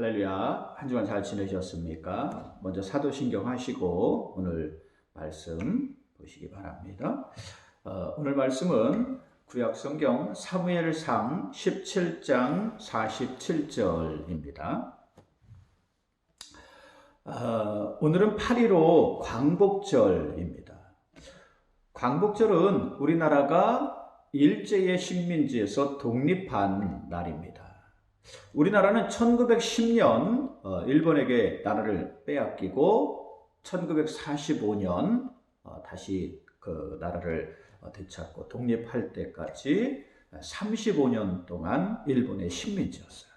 할렐루야. 한 주간 잘 지내셨습니까? 먼저 사도신경 하시고 오늘 말씀 보시기 바랍니다. 오늘 말씀은 구약성경 사무엘상 17장 47절입니다. 오늘은 8.15 광복절입니다. 광복절은 우리나라가 일제의 식민지에서 독립한 날입니다. 우리나라는 1910년 일본에게 나라를 빼앗기고 1945년 다시 그 나라를 되찾고 독립할 때까지 35년 동안 일본의 식민지였어요.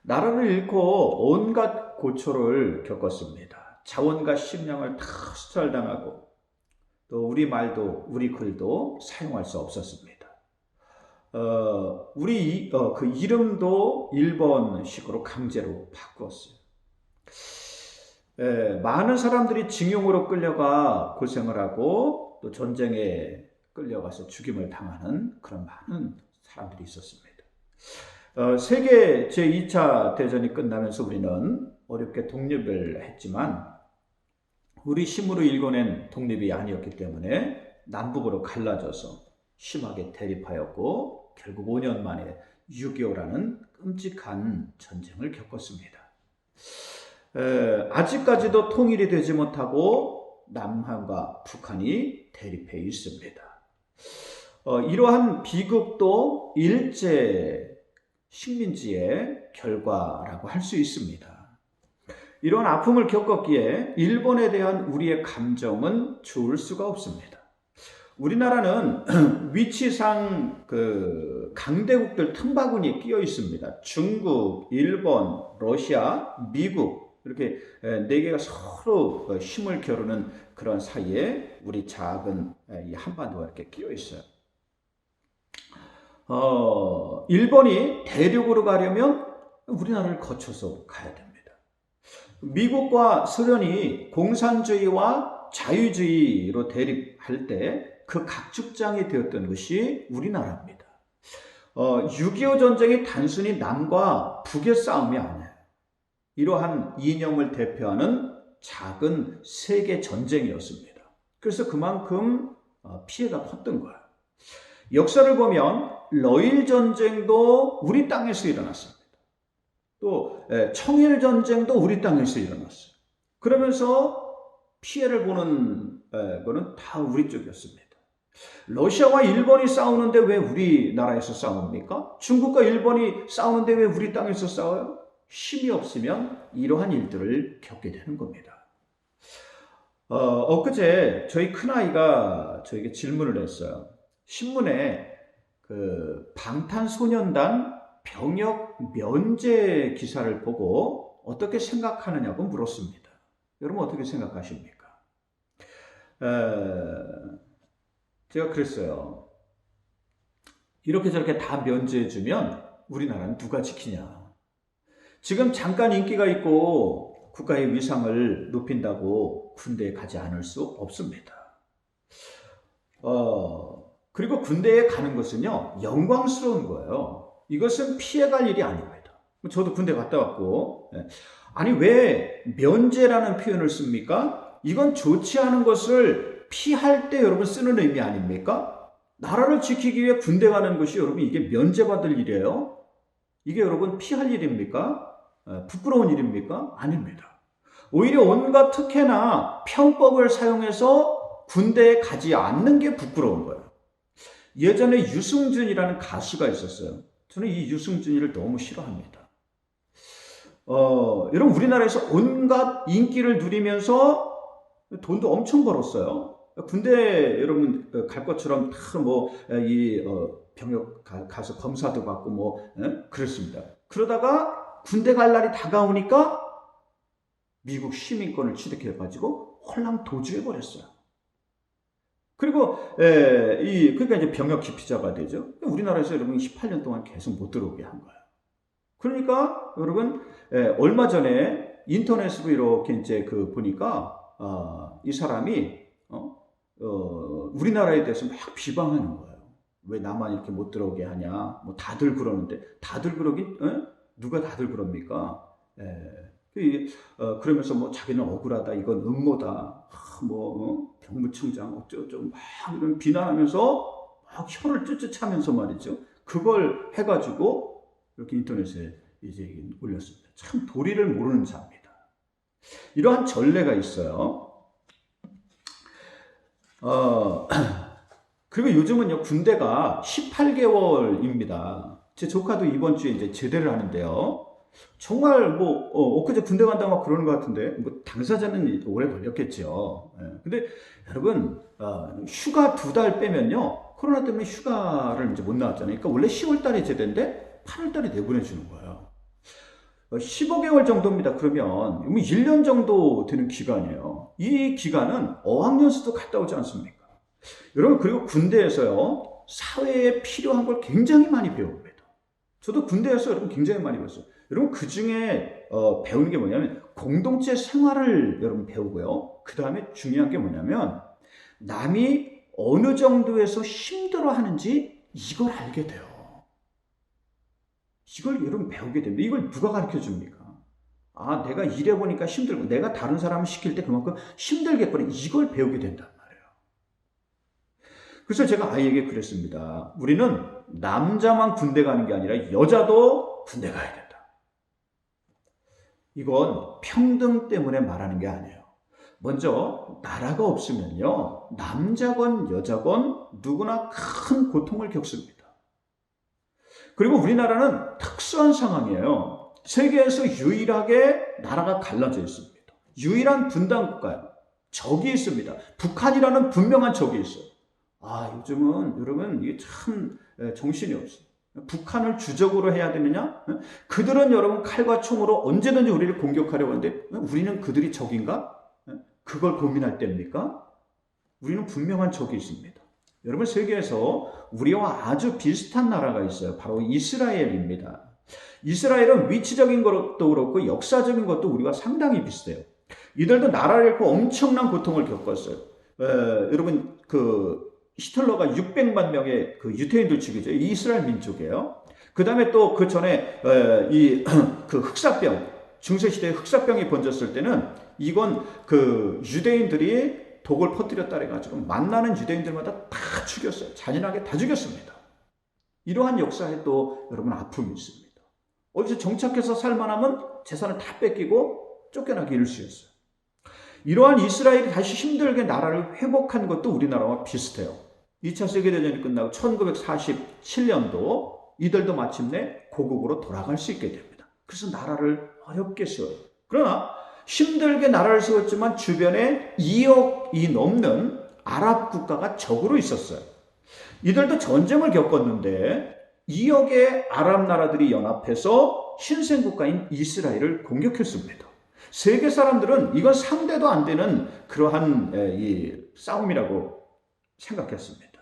나라를 잃고 온갖 고초를 겪었습니다. 자원과 식량을 다 수탈당하고 또 우리 말도 우리 글도 사용할 수 없었습니다. 그 이름도 일본식으로 강제로 바꾸었어요. 많은 사람들이 징용으로 끌려가 고생을 하고 또 전쟁에 끌려가서 죽임을 당하는 그런 많은 사람들이 있었습니다. 세계 제2차 대전이 끝나면서 우리는 어렵게 독립을 했지만 우리 힘으로 일궈낸 독립이 아니었기 때문에 남북으로 갈라져서 심하게 대립하였고 결국 5년 만에 6.25라는 끔찍한 전쟁을 겪었습니다. 아직까지도 통일이 되지 못하고 남한과 북한이 대립해 있습니다. 이러한 비극도 일제 식민지의 결과라고 할 수 있습니다. 이런 아픔을 겪었기에 일본에 대한 우리의 감정은 좋을 수가 없습니다. 우리나라는 위치상 그 강대국들 틈바구니에 끼어 있습니다. 중국, 일본, 러시아, 미국 이렇게 네 개가 서로 힘을 겨루는 그런 사이에 우리 작은 이 한반도가 이렇게 끼어 있어요. 일본이 대륙으로 가려면 우리나라를 거쳐서 가야 됩니다. 미국과 소련이 공산주의와 자유주의로 대립할 때 그 각축장이 되었던 것이 우리나라입니다. 6.25 전쟁이 단순히 남과 북의 싸움이 아니에요. 이러한 이념을 대표하는 작은 세계 전쟁이었습니다. 그래서 그만큼 피해가 컸던 거예요. 역사를 보면 러일 전쟁도 우리 땅에서 일어났습니다. 또 청일 전쟁도 우리 땅에서 일어났어요. 그러면서 피해를 보는 거는 다 우리 쪽이었습니다. 러시아와 일본이 싸우는데 왜 우리나라에서 싸웁니까? 중국과 일본이 싸우는데 왜 우리 땅에서 싸워요? 힘이 없으면 이러한 일들을 겪게 되는 겁니다. 엊그제 저희 큰아이가 저에게 질문을 했어요. 신문에 그 방탄소년단 병역 면제 기사를 보고 어떻게 생각하느냐고 물었습니다. 여러분 어떻게 생각하십니까? 제가 그랬어요. 이렇게 저렇게 다 면제해주면 우리나라는 누가 지키냐. 지금 잠깐 인기가 있고 국가의 위상을 높인다고 군대에 가지 않을 수 없습니다. 그리고 군대에 가는 것은요, 영광스러운 거예요. 이것은 피해갈 일이 아닙니다. 저도 군대 갔다 왔고, 아니, 왜 면제라는 표현을 씁니까? 이건 좋지 않은 것을 피할 때 여러분 쓰는 의미 아닙니까? 나라를 지키기 위해 군대 가는 것이 여러분 이게 면제받을 일이에요? 이게 여러분 피할 일입니까? 부끄러운 일입니까? 아닙니다. 오히려 온갖 특혜나 편법을 사용해서 군대에 가지 않는 게 부끄러운 거예요. 예전에 유승준이라는 가수가 있었어요. 저는 이 유승준이를 너무 싫어합니다. 여러분 우리나라에서 온갖 인기를 누리면서 돈도 엄청 벌었어요. 군대 여러분 갈 것처럼 다 병역 가서 검사도 받고 그랬습니다. 그러다가 군대 갈 날이 다가오니까 미국 시민권을 취득해가지고 홀랑 도주해 버렸어요. 그리고 그러니까 이제 병역 기피자가 되죠. 우리나라에서 여러분 18년 동안 계속 못 들어오게 한 거예요. 그러니까 여러분 얼마 전에 인터넷으로 이렇게 이제 보니까 이 사람이 우리나라에 대해서 막 비방하는 거예요. 왜 나만 이렇게 못 들어오게 하냐? 뭐 다들 그러는데 다들 그러긴? 누가 다들 그럽니까? 그러면서 뭐 자기는 억울하다, 이건 음모다, 병무청장 어쩌고저쩌고 막 이런 비난하면서 막 혀를 쯧쯧 차면서 말이죠. 그걸 해가지고 이렇게 인터넷에 이제 올렸습니다. 참 도리를 모르는 자입니다. 이러한 전례가 있어요. 그리고 요즘은요, 군대가 18개월입니다. 제 조카도 이번 주에 이제 제대를 하는데요. 정말 엊그제 군대 간다고 막 그러는 것 같은데, 뭐, 당사자는 오래 걸렸겠죠. 근데 여러분, 휴가 2달 빼면요, 코로나 때문에 휴가를 이제 못 나왔잖아요. 그러니까 원래 10월 달에 제대인데, 8월 달에 내보내주는 거예요. 15개월 정도입니다. 그러면 1년 정도 되는 기간이에요. 이 기간은 어학연수도 갔다 오지 않습니까? 여러분, 그리고 군대에서요, 사회에 필요한 걸 굉장히 많이 배웁니다. 저도 군대에서 여러분 굉장히 많이 배웠어요. 여러분, 그 중에 배우는 게 뭐냐면 공동체 생활을 여러분 배우고요. 그 다음에 중요한 게 뭐냐면 남이 어느 정도에서 힘들어 하는지 이걸 알게 돼요. 이걸 여러분 배우게 됩니다. 이걸 누가 가르쳐 줍니까? 내가 일해보니까 힘들고 내가 다른 사람을 시킬 때 그만큼 힘들겠구나. 이걸 배우게 된단 말이에요. 그래서 제가 아이에게 그랬습니다. 우리는 남자만 군대 가는 게 아니라 여자도 군대 가야 된다. 이건 평등 때문에 말하는 게 아니에요. 먼저 나라가 없으면요, 남자건 여자건 누구나 큰 고통을 겪습니다. 그리고 우리나라는 특수한 상황이에요. 세계에서 유일하게 나라가 갈라져 있습니다. 유일한 분단 국가예요. 적이 있습니다. 북한이라는 분명한 적이 있어요. 요즘은 여러분 이게 참 정신이 없어요. 북한을 주적으로 해야 되느냐? 그들은 여러분 칼과 총으로 언제든지 우리를 공격하려고 하는데 우리는 그들이 적인가? 그걸 고민할 때입니까? 우리는 분명한 적이 있습니다. 여러분, 세계에서 우리와 아주 비슷한 나라가 있어요. 바로 이스라엘입니다. 이스라엘은 위치적인 것도 그렇고 역사적인 것도 우리와 상당히 비슷해요. 이들도 나라를 잃고 엄청난 고통을 겪었어요. 여러분, 히틀러가 600만 명의 유태인들 죽이죠. 이스라엘 민족이에요. 그 다음에 또 그 전에 흑사병, 중세시대에 흑사병이 번졌을 때는 이건 유대인들이 독을 퍼뜨렸다 해가지고 만나는 유대인들마다 다 죽였어요. 잔인하게 다 죽였습니다. 이러한 역사에 또 여러분 아픔이 있습니다. 어디서 정착해서 살만하면 재산을 다 뺏기고 쫓겨나기 일쑤였어요. 이러한 이스라엘이 다시 힘들게 나라를 회복한 것도 우리나라와 비슷해요. 2차 세계대전이 끝나고 1947년도 이들도 마침내 고국으로 돌아갈 수 있게 됩니다. 그래서 나라를 어렵게 세워요. 그러나 힘들게 나라를 세웠지만 주변에 2억이 넘는 아랍 국가가 적으로 있었어요. 이들도 전쟁을 겪었는데 2억의 아랍 나라들이 연합해서 신생국가인 이스라엘을 공격했습니다. 세계 사람들은 이건 상대도 안 되는 그러한 싸움이라고 생각했습니다.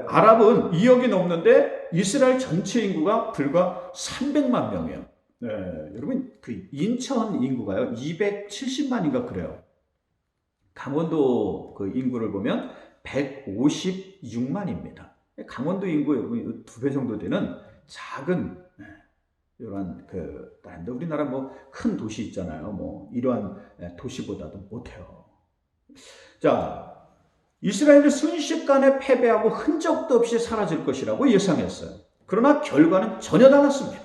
아랍은 2억이 넘는데 이스라엘 전체 인구가 불과 300만 명이에요. 여러분, 인천 인구가요, 270만인가 그래요. 강원도 인구를 보면 156만입니다. 강원도 인구 여러분 2배 정도 되는 작은 이러한 다른데 우리나라 큰 도시 있잖아요. 이러한 도시보다도 못해요. 자, 이스라엘은 순식간에 패배하고 흔적도 없이 사라질 것이라고 예상했어요. 그러나 결과는 전혀 달랐습니다.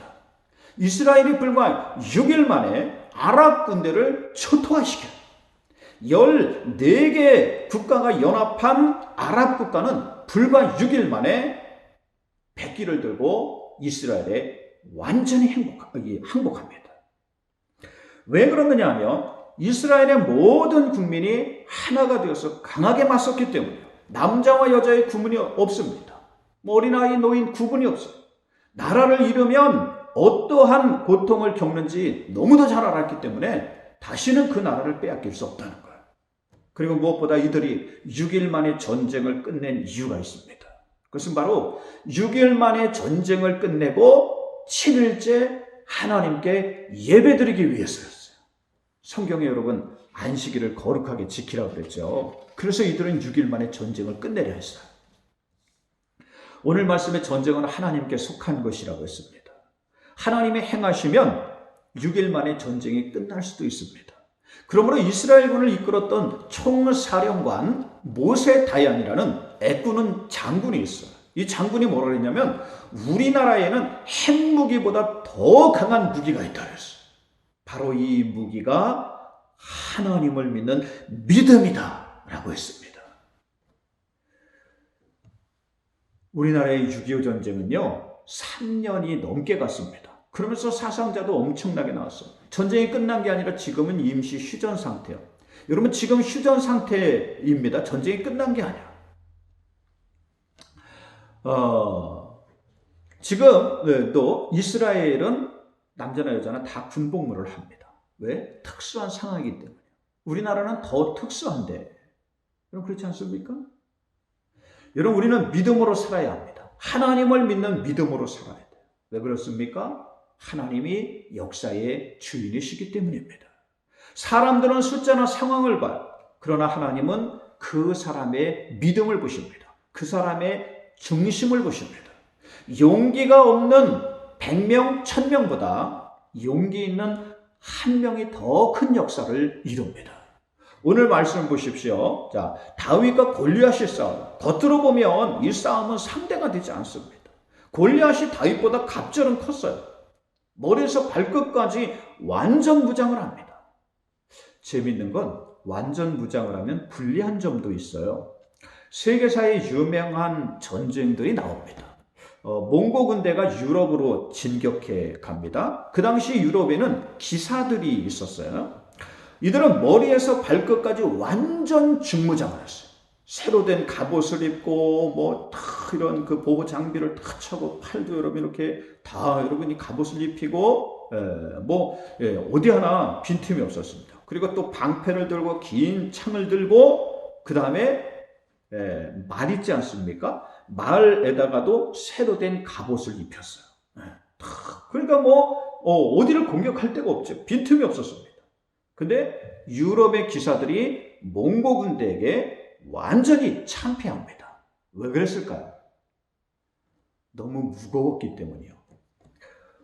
이스라엘이 불과 6일 만에 아랍 군대를 초토화시켜요. 14개 국가가 연합한 아랍 국가는 불과 6일 만에 백기를 들고 이스라엘에 완전히 항복합니다. 왜 그러느냐 하면 이스라엘의 모든 국민이 하나가 되어서 강하게 맞섰기 때문이에요. 남자와 여자의 구분이 없습니다. 어린아이, 노인 구분이 없어요. 나라를 잃으면 어떠한 고통을 겪는지 너무도 잘 알았기 때문에 다시는 그 나라를 빼앗길 수 없다는 거예요. 그리고 무엇보다 이들이 6일 만에 전쟁을 끝낸 이유가 있습니다. 그것은 바로 6일 만에 전쟁을 끝내고 7일째 하나님께 예배드리기 위해서였어요. 성경에 여러분 안식일을 거룩하게 지키라고 그랬죠. 그래서 이들은 6일 만에 전쟁을 끝내려 했어요. 오늘 말씀의 전쟁은 하나님께 속한 것이라고 했습니다. 하나님의 행하시면 6일 만에 전쟁이 끝날 수도 있습니다. 그러므로 이스라엘군을 이끌었던 총사령관 모세 다얀이라는 애꾸는 장군이 있어요. 이 장군이 뭐라 그랬냐면 우리나라에는 핵무기보다 더 강한 무기가 있다 그랬어요. 바로 이 무기가 하나님을 믿는 믿음이다 라고 했습니다. 우리나라의 6.25 전쟁은요 3년이 넘게 갔습니다. 그러면서 사상자도 엄청나게 나왔어요. 전쟁이 끝난 게 아니라 지금은 임시 휴전 상태예요. 여러분 지금 휴전 상태입니다. 전쟁이 끝난 게 아니야. 지금 또 이스라엘은 남자나 여자나 다 군복무를 합니다. 왜? 특수한 상황이기 때문에. 우리나라는 더 특수한데. 여러분 그렇지 않습니까? 여러분 우리는 믿음으로 살아야 합니다. 하나님을 믿는 믿음으로 살아야 돼요. 왜 그렇습니까? 하나님이 역사의 주인이시기 때문입니다. 사람들은 숫자나 상황을 봐요. 그러나 하나님은 그 사람의 믿음을 보십니다. 그 사람의 중심을 보십니다. 용기가 없는 100명, 1000명보다 용기 있는 한 명이 더 큰 역사를 이룹니다. 오늘 말씀 보십시오. 자, 다윗과 골리앗의 싸움. 겉으로 보면 이 싸움은 상대가 되지 않습니다. 골리앗이 다윗보다 갑절은 컸어요. 머리에서 발끝까지 완전 무장을 합니다. 재밌는 건 완전 무장을 하면 불리한 점도 있어요. 세계사의 유명한 전쟁들이 나옵니다. 몽고 군대가 유럽으로 진격해 갑니다. 그 당시 유럽에는 기사들이 있었어요. 이들은 머리에서 발끝까지 완전 중무장을 했어요. 새로 된 갑옷을 입고 이런 그 보호 장비를 다 차고 팔도 여러분 이렇게 다 여러분이 갑옷을 입히고 어디 하나 빈틈이 없었습니다. 그리고 또 방패를 들고 긴 창을 들고 그 다음에 말 있지 않습니까? 말에다가도 새로 된 갑옷을 입혔어요. 그러니까 어디를 공격할 데가 없죠. 빈틈이 없었습니다. 근데 유럽의 기사들이 몽고 군대에게 완전히 참패합니다. 왜 그랬을까요? 너무 무거웠기 때문이요.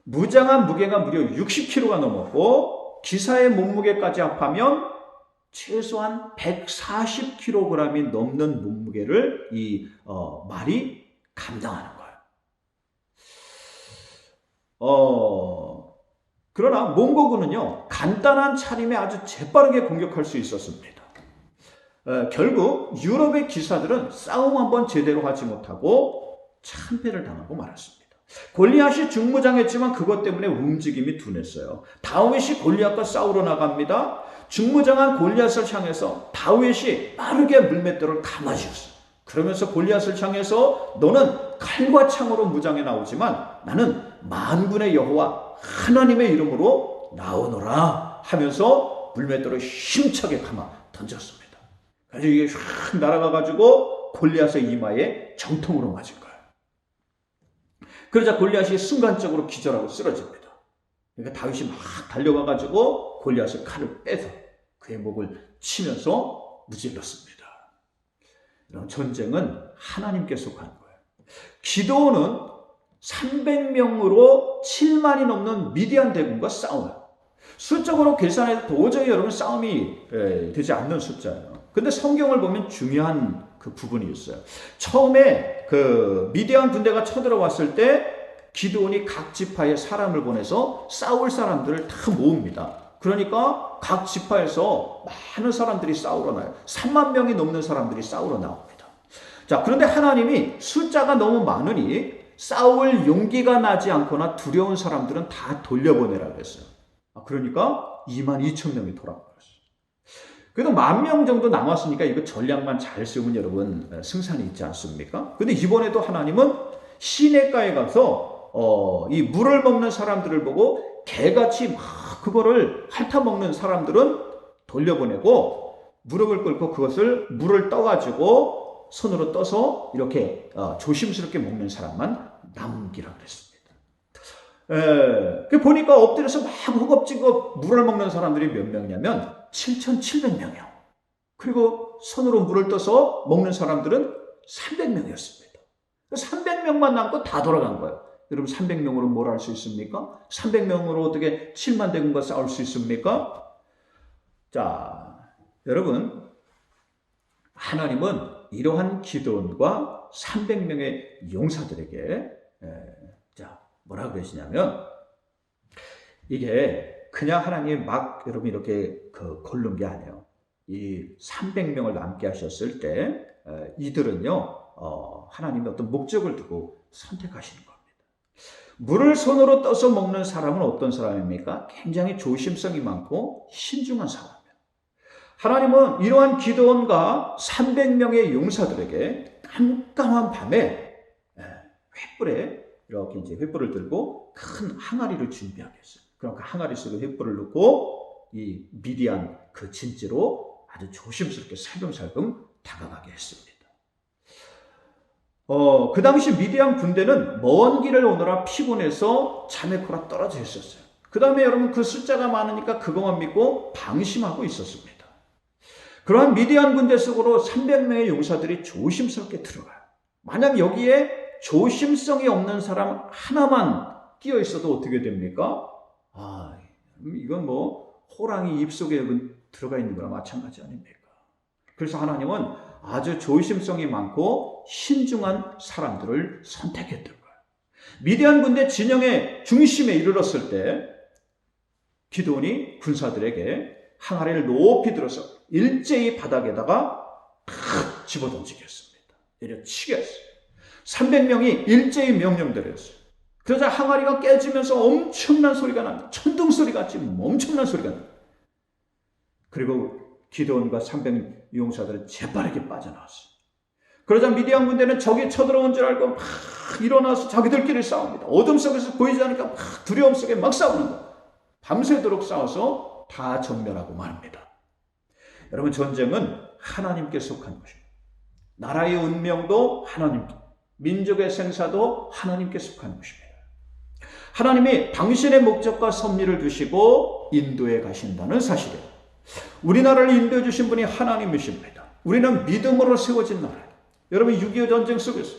무장한 무게가 무려 60kg가 넘었고 기사의 몸무게까지 합하면 최소한 140kg이 넘는 몸무게를 이 말이 감당하는 거예요. 그러나 몽고군은요 간단한 차림에 아주 재빠르게 공격할 수 있었습니다. 결국 유럽의 기사들은 싸움 한번 제대로 하지 못하고 참패를 당하고 말았습니다. 골리앗이 중무장했지만 그것 때문에 움직임이 둔했어요. 다윗이 골리앗과 싸우러 나갑니다. 중무장한 골리앗을 향해서 다윗이 빠르게 물맷돌을 감아주었어요. 그러면서 골리앗을 향해서 너는 칼과 창으로 무장해 나오지만 나는 만군의 여호와 하나님의 이름으로 나오노라 하면서 물맷돌을 힘차게 감아 던졌습니다. 그래서 이게 휙 날아가가지고 골리앗의 이마에 정통으로 맞은 거예요. 그러자 골리앗이 순간적으로 기절하고 쓰러집니다. 그러니까 다윗이 막 달려가가지고 골리앗의 칼을 빼서 그의 목을 치면서 무찔렀습니다. 이런 전쟁은 하나님께 속한 거예요. 기드온은 300명으로 7만이 넘는 미디안 대군과 싸워요. 수적으로 계산해도 도저히 여러분 싸움이 되지 않는 숫자예요. 근데 성경을 보면 중요한 그 부분이 있어요. 처음에 그 미디안 군대가 쳐들어왔을 때 기드온이 각 지파에 사람을 보내서 싸울 사람들을 다 모읍니다. 그러니까 각 지파에서 많은 사람들이 싸우러 나요. 3만 명이 넘는 사람들이 싸우러 나옵니다. 자, 그런데 하나님이 숫자가 너무 많으니 싸울 용기가 나지 않거나 두려운 사람들은 다 돌려보내라 그랬어요. 그러니까 22,000명이 돌아버렸어요. 그래도 10,000명 정도 남았으니까 이거 전략만 잘 쓰면 여러분 승산이 있지 않습니까? 근데 이번에도 하나님은 시냇가에 가서 이 물을 먹는 사람들을 보고 개같이 막 그거를 핥아먹는 사람들은 돌려보내고 무릎을 꿇고 그것을 물을 떠가지고 손으로 떠서 이렇게 조심스럽게 먹는 사람만 남기라 그랬습니다. 보니까 엎드려서 막 허겁지겁 물을 먹는 사람들이 몇 명이냐면 7,700명이요. 그리고 손으로 물을 떠서 먹는 사람들은 300명이었습니다. 300명만 남고 다 돌아간 거예요. 여러분 300명으로 뭘 할 수 있습니까? 300명으로 어떻게 7만 대군과 싸울 수 있습니까? 자, 여러분 하나님은 이러한 기드온과 300명의 용사들에게 자, 뭐라 그러시냐면 이게 그냥 하나님이 막 여러분 이렇게 고른 게 아니에요. 이 300명을 남게 하셨을 때 이들은요 하나님의 어떤 목적을 두고 선택하시는 겁니다. 물을 손으로 떠서 먹는 사람은 어떤 사람입니까? 굉장히 조심성이 많고 신중한 사람이에요. 하나님은 이러한 기드온과 300명의 용사들에게 깜깜한 밤에 횃불에 이렇게 이제 횃불을 들고 큰 항아리를 준비하게 했어요. 그럼 그 항아리 속에 횃불을 넣고 이 미디안 그 진지로 아주 조심스럽게 살금살금 다가가게 했습니다. 그 당시 미디안 군대는 먼 길을 오느라 피곤해서 잠에 코라 떨어져 있었어요. 그 다음에 여러분 그 숫자가 많으니까 그것만 믿고 방심하고 있었습니다. 그러한 미디안 군대 속으로 300명의 용사들이 조심스럽게 들어가요. 만약 여기에 조심성이 없는 사람 하나만 끼어 있어도 어떻게 됩니까? 이건 뭐 호랑이 입속에 들어가 있는 거랑 마찬가지 아닙니까? 그래서 하나님은 아주 조심성이 많고 신중한 사람들을 선택했던 거예요. 미디안 군대 진영의 중심에 이르렀을 때 기드온이 군사들에게 항아리를 높이 들어서 일제히 바닥에다가 탁 집어던지게 했습니다. 내려치게 했어요. 300명이 일제히 명령대로 했어요. 그러자 항아리가 깨지면서 엄청난 소리가 납니다. 천둥 소리 같이 엄청난 소리가 납니다. 그리고 기드온과 300 용사들은 재빠르게 빠져나왔어요. 그러자 미디안 군대는 적이 쳐들어온 줄 알고 막 일어나서 자기들끼리 싸웁니다. 어둠 속에서 보이지 않으니까 막 두려움 속에 막 싸우는 거예요. 밤새도록 싸워서 다 전멸하고 말합니다. 여러분 전쟁은 하나님께 속한 것입니다. 나라의 운명도 하나님께, 민족의 생사도 하나님께 속한 것입니다. 하나님이 당신의 목적과 섭리를 두시고 인도해 가신다는 사실이에요. 우리나라를 인도해 주신 분이 하나님이십니다. 우리는 믿음으로 세워진 나라예요. 여러분 6.25 전쟁 속에서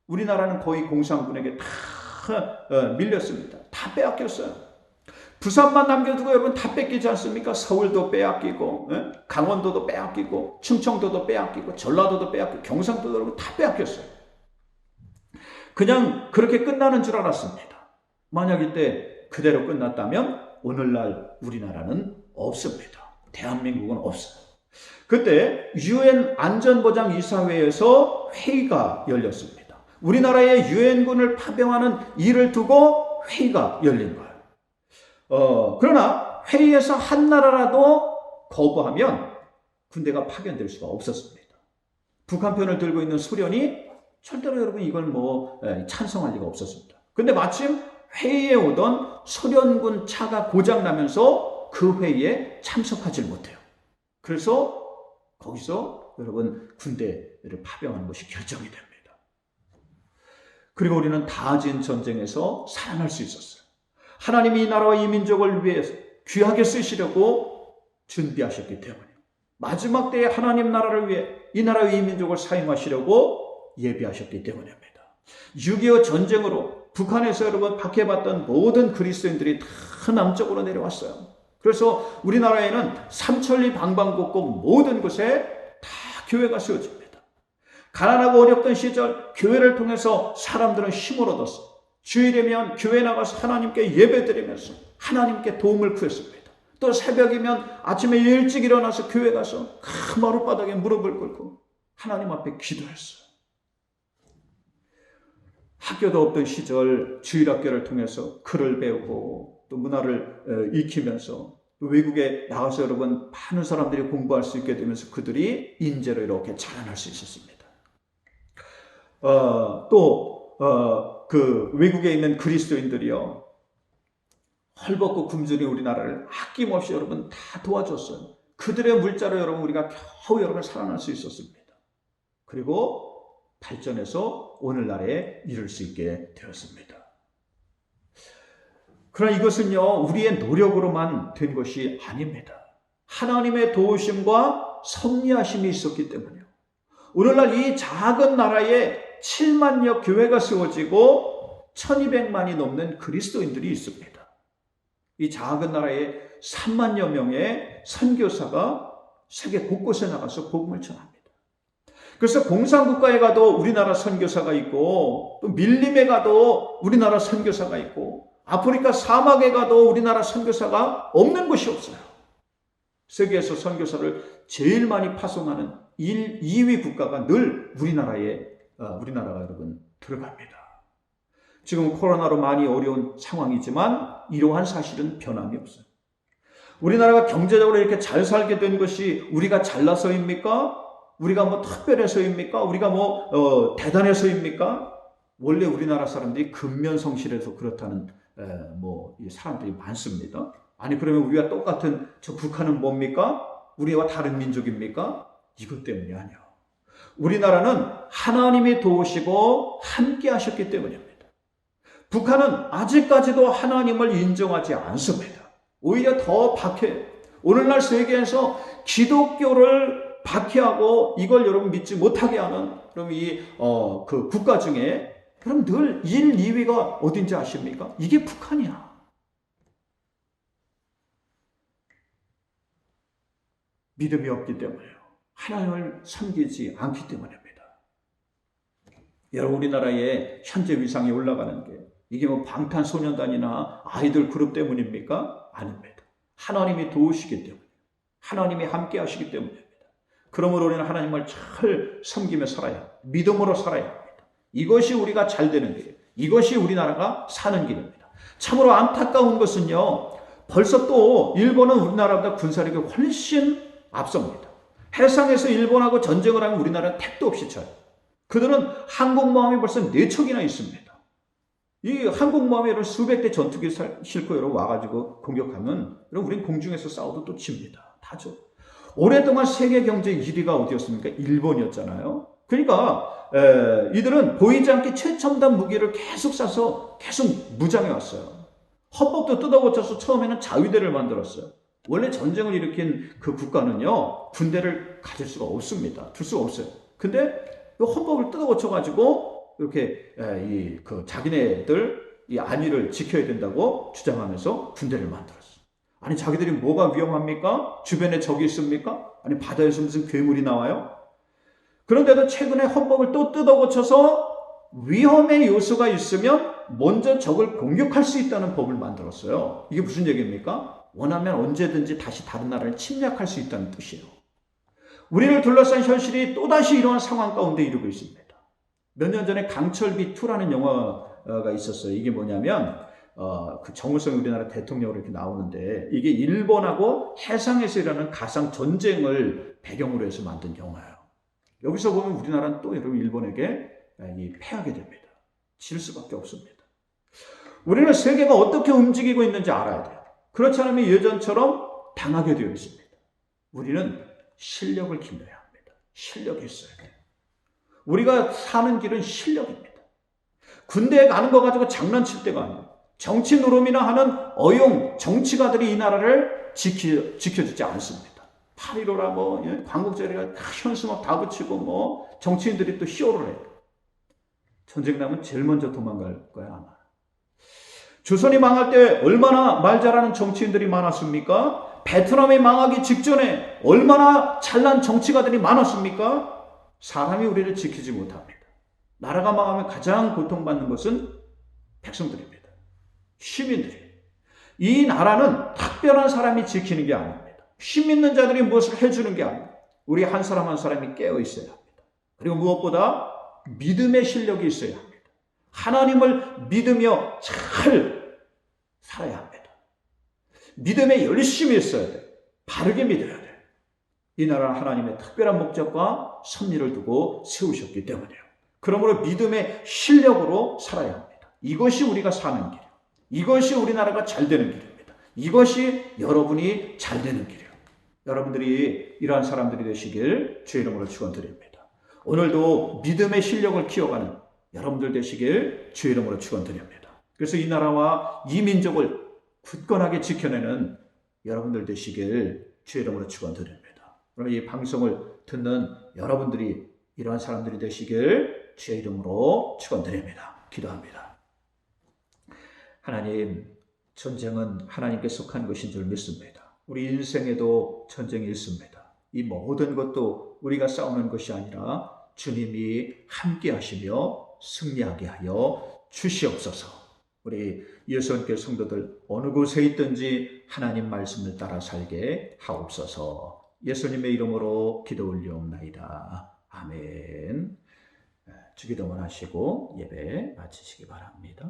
우리나라는 거의 공산군에게 다 밀렸습니다. 다 빼앗겼어요. 부산만 남겨두고 여러분 다 뺏기지 않습니까? 서울도 빼앗기고 강원도도 빼앗기고 충청도도 빼앗기고 전라도도 빼앗기고 경상도도 여러분 다 빼앗겼어요. 그냥 그렇게 끝나는 줄 알았습니다. 만약 이때 그대로 끝났다면 오늘날 우리나라는 없습니다. 대한민국은 없어요. 그때 UN 안전보장이사회에서 회의가 열렸습니다. 우리나라의 유엔군을 파병하는 일을 두고 회의가 열린 거예요. 그러나 회의에서 한 나라라도 거부하면 군대가 파견될 수가 없었습니다. 북한 편을 들고 있는 소련이 절대로 여러분 이걸 찬성할 리가 없었습니다. 근데 마침 회의에 오던 소련군 차가 고장나면서 그 회의에 참석하지 못해요. 그래서 거기서 여러분 군대를 파병하는 것이 결정이 됩니다. 그리고 우리는 다진 전쟁에서 살아날 수 있었어요. 하나님이 이 나라와 이 민족을 위해서 귀하게 쓰시려고 준비하셨기 때문에 마지막 때에 하나님 나라를 위해 이 나라와 이 민족을 사용하시려고 예비하셨기 때문입니다. 6.25 전쟁으로 북한에서 여러분 박해받던 모든 그리스도인들이 다 남쪽으로 내려왔어요. 그래서 우리나라에는 삼천리 방방곡곡 모든 곳에 다 교회가 세워집니다. 가난하고 어렵던 시절 교회를 통해서 사람들은 힘을 얻었어요. 주일이면 교회 나가서 하나님께 예배드리면서 하나님께 도움을 구했습니다. 또 새벽이면 아침에 일찍 일어나서 교회 가서 그 마룻바닥에 무릎을 꿇고 하나님 앞에 기도했어요. 학교도 없던 시절 주일학교를 통해서 글을 배우고 또 문화를 익히면서 또 외국에 나가서 여러분 많은 사람들이 공부할 수 있게 되면서 그들이 인재로 이렇게 자라날 수 있었습니다. 그 외국에 있는 그리스도인들이요 헐벗고 굶주린 우리나라를 아낌없이 여러분 다 도와줬어요. 그들의 물자로 여러분 우리가 겨우 여러분 살아날 수 있었습니다. 그리고 발전해서 오늘날에 이룰 수 있게 되었습니다. 그러나 이것은요 우리의 노력으로만 된 것이 아닙니다. 하나님의 도우심과 섭리하심이 있었기 때문에요. 오늘날 이 작은 나라에 7만여 교회가 세워지고 1200만이 넘는 그리스도인들이 있습니다. 이 작은 나라에 3만여 명의 선교사가 세계 곳곳에 나가서 복음을 전합니다. 그래서 공산국가에 가도 우리나라 선교사가 있고, 또 밀림에 가도 우리나라 선교사가 있고, 아프리카 사막에 가도 우리나라 선교사가 없는 곳이 없어요. 세계에서 선교사를 제일 많이 파송하는 2위 국가가 늘 우리나라가 여러분 들어갑니다. 지금 코로나로 많이 어려운 상황이지만 이러한 사실은 변함이 없어요. 우리나라가 경제적으로 이렇게 잘 살게 된 것이 우리가 잘나서입니까? 우리가 뭐 특별해서입니까? 우리가 뭐 대단해서입니까? 원래 우리나라 사람들이 근면성실해서 그렇다는 사람들이 많습니다. 아니 그러면 우리가 똑같은 저 북한은 뭡니까? 우리와 다른 민족입니까? 이것 때문이 아니야. 우리나라는 하나님이 도우시고 함께 하셨기 때문입니다. 북한은 아직까지도 하나님을 인정하지 않습니다. 오히려 더 박해해요. 오늘날 세계에서 기독교를 박해하고 이걸 여러분 믿지 못하게 하는 그럼 그 국가 중에 그럼 늘 1, 2위가 어딘지 아십니까? 이게 북한이야. 믿음이 없기 때문에요. 하나님을 섬기지 않기 때문입니다. 여러분 우리나라의 현재 위상이 올라가는 게 이게 뭐 방탄소년단이나 아이돌 그룹 때문입니까? 아닙니다. 하나님이 도우시기 때문에 하나님이 함께 하시기 때문입니다. 그러므로 우리는 하나님을 잘 섬기며 살아야 합니다. 믿음으로 살아야 합니다. 이것이 우리가 잘 되는 길이에요. 이것이 우리나라가 사는 길입니다. 참으로 안타까운 것은요. 벌써 또 일본은 우리나라보다 군사력이 훨씬 앞섭니다. 해상에서 일본하고 전쟁을 하면 우리나라는 택도 없이 쳐요. 그들은 항공모함이 벌써 4척이나 있습니다. 이 항공모함에 수백 대 전투기 싣고 여러분 와가지고 공격하면 여러분 우린 공중에서 싸워도 또 집니다. 다죠. 오랫동안 세계 경제 1위가 어디였습니까? 일본이었잖아요. 그러니까 이들은 보이지 않게 최첨단 무기를 계속 사서 계속 무장해 왔어요. 헌법도 뜯어고쳐서 처음에는 자위대를 만들었어요. 원래 전쟁을 일으킨 그 국가는요 군대를 가질 수가 없습니다. 둘 수가 없어요. 근데 이 헌법을 뜯어고쳐가지고 이렇게 자기네들 이 안위를 지켜야 된다고 주장하면서 군대를 만들었어요. 아니 자기들이 뭐가 위험합니까? 주변에 적이 있습니까? 아니 바다에서 무슨 괴물이 나와요? 그런데도 최근에 헌법을 또 뜯어고쳐서 위험의 요소가 있으면 먼저 적을 공격할 수 있다는 법을 만들었어요. 이게 무슨 얘기입니까? 원하면 언제든지 다시 다른 나라를 침략할 수 있다는 뜻이에요. 우리를 둘러싼 현실이 또다시 이러한 상황 가운데 이르고 있습니다. 몇 년 전에 강철비 2라는 영화가 있었어요. 이게 뭐냐면 그 정우성 우리나라 대통령으로 이렇게 나오는데 이게 일본하고 해상에서 일어나는 가상 전쟁을 배경으로 해서 만든 영화예요. 여기서 보면 우리나라는 또 여러분 일본에게 패하게 됩니다. 질 수밖에 없습니다. 우리는 세계가 어떻게 움직이고 있는지 알아야 돼요. 그렇지 않으면 예전처럼 당하게 되어 있습니다. 우리는 실력을 길러야 합니다. 실력이 있어야 돼요. 우리가 사는 길은 실력입니다. 군대에 가는 거 가지고 장난칠 때가 아니에요. 정치 노름이나 하는 어용 정치가들이 이 나라를 지켜주지 않습니다. 8.15라 광복절이라 현수 다 붙이고 정치인들이 또 히어로를 해요. 전쟁 나면 제일 먼저 도망갈 거야 아마. 조선이 망할 때 얼마나 말 잘하는 정치인들이 많았습니까? 베트남이 망하기 직전에 얼마나 잘난 정치가들이 많았습니까? 사람이 우리를 지키지 못합니다. 나라가 망하면 가장 고통받는 것은 백성들입니다. 시민들이에요. 이 나라는 특별한 사람이 지키는 게 아닙니다. 힘 있는 자들이 무엇을 해주는 게 아닙니다. 우리 한 사람 한 사람이 깨어 있어야 합니다. 그리고 무엇보다 믿음의 실력이 있어야 합니다. 하나님을 믿으며 잘 살아야 합니다. 믿음에 열심히 있어야 돼요. 바르게 믿어야 돼요. 이 나라는 하나님의 특별한 목적과 섭리를 두고 세우셨기 때문이에요. 그러므로 믿음의 실력으로 살아야 합니다. 이것이 우리가 사는 길이에요. 이것이 우리나라가 잘 되는 길입니다. 이것이 여러분이 잘 되는 길이에요. 여러분들이 이러한 사람들이 되시길 주의 이름으로 축원드립니다. 오늘도 믿음의 실력을 키워가는 여러분들 되시길 주의 이름으로 축원드립니다. 그래서 이 나라와 이 민족을 굳건하게 지켜내는 여러분들 되시길 주의 이름으로 축원드립니다. 그럼 이 방송을 듣는 여러분들이 이러한 사람들이 되시길 주의 이름으로 축원드립니다. 기도합니다. 하나님, 전쟁은 하나님께 속한 것인 줄 믿습니다. 우리 인생에도 전쟁이 있습니다. 이 모든 것도 우리가 싸우는 것이 아니라 주님이 함께 하시며 승리하게 하여 주시옵소서. 우리 예수님께 성도들 어느 곳에 있든지 하나님 말씀을 따라 살게 하옵소서. 예수님의 이름으로 기도 올리옵나이다. 아멘. 주기도문 하시고 예배 마치시기 바랍니다.